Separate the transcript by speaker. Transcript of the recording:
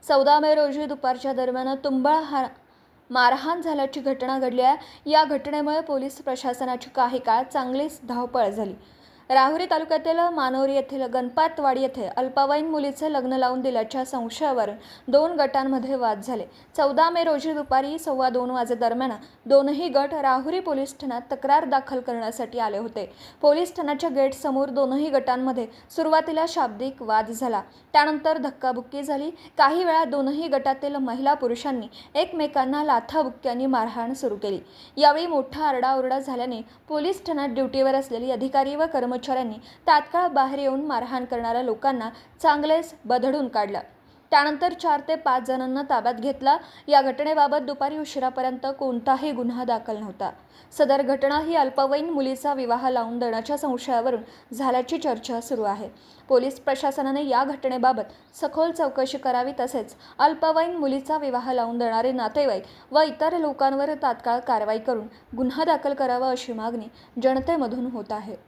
Speaker 1: 14 मे रोजी दुपारच्या दरम्यान मारहाण झाल्याची घटना घडली आहे। या घटनेमुळे पोलीस प्रशासनाची काही काळ चांगलीच धावपळ झाली। राहुरी तालुक्यातील मानोरी येथील गणपतवाडी येथे अल्पवयीन मुलीचे लग्न लावून दिल्याच्या संशयावरून दोन गटांमध्ये वाद झाले। 14 मे रोजी दुपारी 2:15 वाजेदरम्यान दोनही गट राहुरी पोलीस ठाण्यात तक्रार दाखल करण्यासाठी आले होते। पोलीस ठाण्याच्या गेट समोर दोनही गटांमध्ये सुरुवातीला शाब्दिक वाद झाला, त्यानंतर धक्काबुक्की झाली। काही वेळा दोनही गटातील महिला पुरुषांनी एकमेकांना लाथाबुक्क्यांनी मारहाण सुरू केली। यावेळी मोठा आरडाओरडा झाल्याने पोलीस ठाण्यात ड्युटीवर असलेली अधिकारी व कर्मचाऱ्यांनी तात्काळ बाहेर येऊन मारहाण करणाऱ्या लोकांना चांगलेच बदडून काढलं। त्यानंतर 4 ते 5 जणांना ताब्यात घेतला। या घटनेबाबत दुपारी उशिरापर्यंत कोणताही गुन्हा दाखल नव्हता। सदर घटना ही अल्पवयीन मुलीचा विवाह लावून देण्याच्या संशयावरून झाल्याची चर्चा सुरू आहे। पोलीस प्रशासनाने या घटनेबाबत सखोल चौकशी करावी, तसेच अल्पवयीन मुलीचा विवाह लावून देणारे नातेवाईक व इतर लोकांवर तात्काळ कारवाई करून गुन्हा दाखल करावा अशी मागणी जनतेमधून होत आहे।